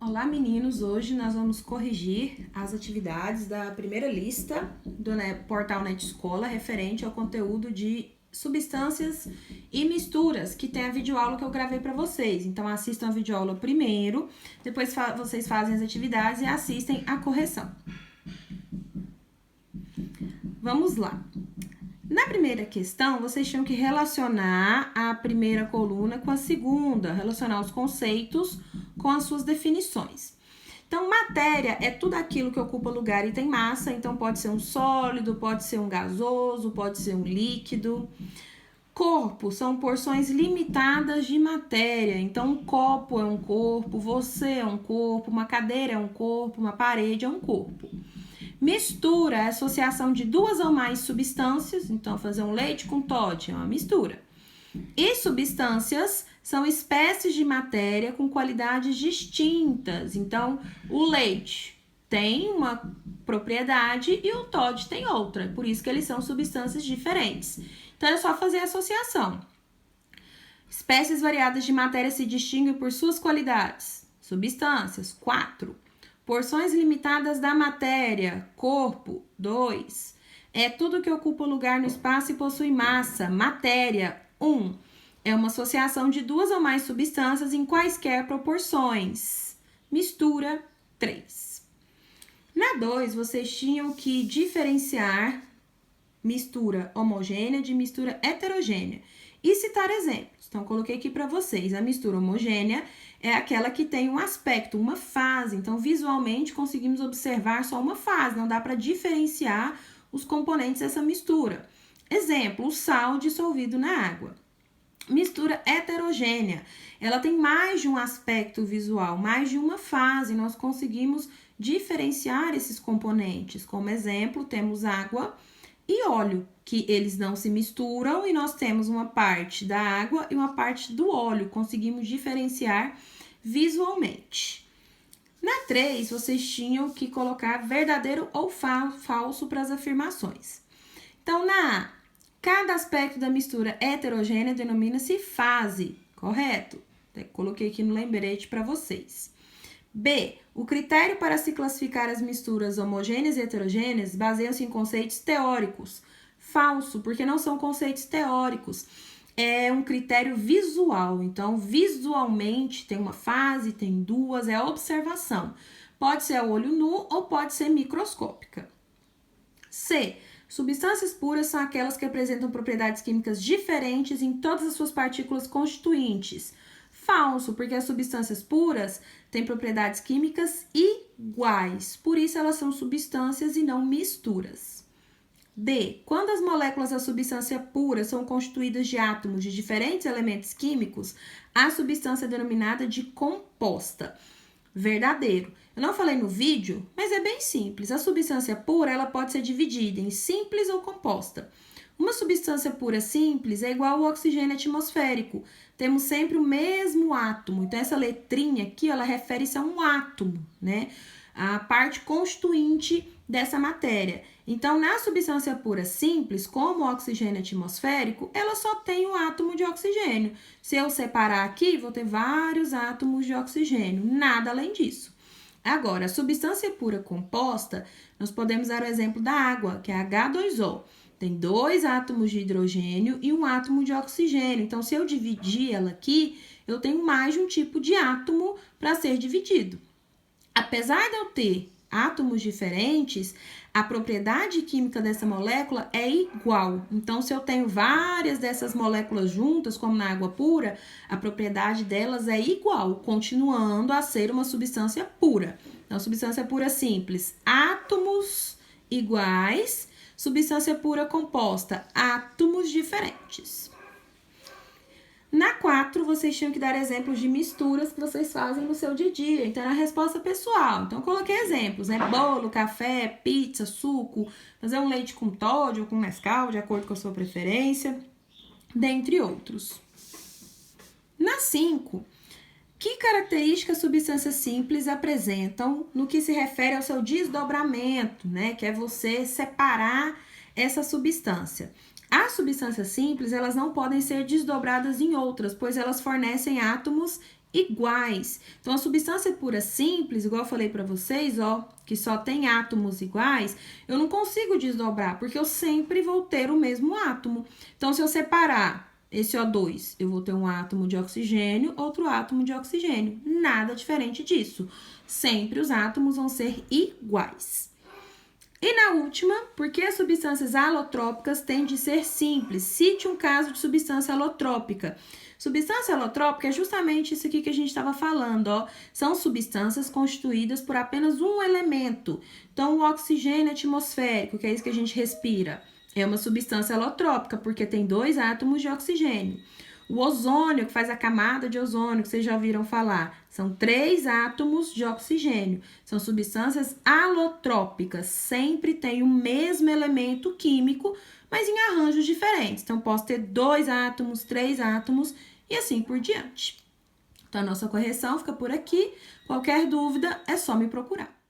Olá meninos, hoje nós vamos corrigir as atividades da primeira lista do portal Net Escola referente ao conteúdo de substâncias e misturas, que tem a videoaula que eu gravei para vocês. Então assistam a videoaula primeiro, depois vocês fazem as atividades e assistem a correção. Vamos lá. Na primeira questão, vocês tinham que relacionar a primeira coluna com a segunda, relacionar os conceitos com as suas definições. Então, matéria é tudo aquilo que ocupa lugar e tem massa, então pode ser um sólido, pode ser um gasoso, pode ser um líquido. Corpo são porções limitadas de matéria, então um copo é um corpo, você é um corpo, uma cadeira é um corpo, uma parede é um corpo. Mistura é a associação de duas ou mais substâncias, então fazer um leite com Toddy é uma mistura. E substâncias são espécies de matéria com qualidades distintas, então o leite tem uma propriedade e o Toddy tem outra, por isso que eles são substâncias diferentes. Então é só fazer a associação. Espécies variadas de matéria se distinguem por suas qualidades. Substâncias, 4. Porções limitadas da matéria, corpo, 2. É tudo que ocupa lugar no espaço e possui massa, matéria, 1. É uma associação de duas ou mais substâncias em quaisquer proporções. Mistura, 3. Na 2, vocês tinham que diferenciar mistura homogênea de mistura heterogênea e citar exemplos. Então, coloquei aqui para vocês. A mistura homogênea é aquela que tem um aspecto, uma fase. Então, visualmente, conseguimos observar só uma fase. Não dá para diferenciar os componentes dessa mistura. Exemplo, o sal dissolvido na água. Mistura heterogênea. Ela tem mais de um aspecto visual, mais de uma fase. Nós conseguimos diferenciar esses componentes. Como exemplo, temos água e óleo, que eles não se misturam e nós temos uma parte da água e uma parte do óleo. Conseguimos diferenciar visualmente. Na 3, vocês tinham que colocar verdadeiro ou falso para as afirmações. Então, na A, cada aspecto da mistura heterogênea denomina-se fase, correto? Coloquei aqui no lembrete para vocês. B, o critério para se classificar as misturas homogêneas e heterogêneas baseia-se em conceitos teóricos. Falso, porque não são conceitos teóricos. É um critério visual. Então, visualmente, tem uma fase, tem duas, é observação. Pode ser a olho nu ou pode ser microscópica. C, substâncias puras são aquelas que apresentam propriedades químicas diferentes em todas as suas partículas constituintes. Falso, porque as substâncias puras têm propriedades químicas iguais, por isso elas são substâncias e não misturas. D. Quando as moléculas da substância pura são constituídas de átomos de diferentes elementos químicos, a substância é denominada de composta. Verdadeiro. Eu não falei no vídeo, mas é bem simples. A substância pura ela pode ser dividida em simples ou composta. Uma substância pura simples é igual ao oxigênio atmosférico. Temos sempre o mesmo átomo. Então, essa letrinha aqui, ela refere-se a um átomo, né? A parte constituinte dessa matéria. Então, na substância pura simples, como o oxigênio atmosférico, ela só tem um átomo de oxigênio. Se eu separar aqui, vou ter vários átomos de oxigênio. Nada além disso. Agora, a substância pura composta, nós podemos dar o exemplo da água, que é H2O. Tem 2 átomos de hidrogênio e um átomo de oxigênio. Então, se eu dividir ela aqui, eu tenho mais de um tipo de átomo para ser dividido. Apesar de eu ter átomos diferentes, a propriedade química dessa molécula é igual. Então, se eu tenho várias dessas moléculas juntas, como na água pura, a propriedade delas é igual, continuando a ser uma substância pura. Então, substância pura simples, átomos iguais. Substância pura composta, átomos diferentes. Na 4, vocês tinham que dar exemplos de misturas que vocês fazem no seu dia a dia. Então, é a resposta pessoal. Então, eu coloquei exemplos, né? Bolo, café, pizza, suco, fazer um leite com Toddy ou com Nescau, de acordo com a sua preferência, dentre outros. Na 5, que características substâncias simples apresentam no que se refere ao seu desdobramento, né? Que é você separar essa substância. As substâncias simples, elas não podem ser desdobradas em outras, pois elas fornecem átomos iguais. Então, a substância pura simples, igual eu falei para vocês, ó, que só tem átomos iguais, eu não consigo desdobrar, porque eu sempre vou ter o mesmo átomo. Então, se eu separar esse O2, eu vou ter um átomo de oxigênio, outro átomo de oxigênio. Nada diferente disso. Sempre os átomos vão ser iguais. E na última, por que as substâncias alotrópicas têm de ser simples? Cite um caso de substância alotrópica. Substância alotrópica é justamente isso aqui que a gente estava falando, ó. São substâncias constituídas por apenas um elemento. Então, o oxigênio atmosférico, que é isso que a gente respira, é uma substância alotrópica, porque tem 2 átomos de oxigênio. O ozônio, que faz a camada de ozônio, que vocês já ouviram falar, são 3 átomos de oxigênio. São substâncias alotrópicas, sempre tem o mesmo elemento químico, mas em arranjos diferentes. Então, posso ter 2 átomos, 3 átomos e assim por diante. Então, a nossa correção fica por aqui. Qualquer dúvida, é só me procurar.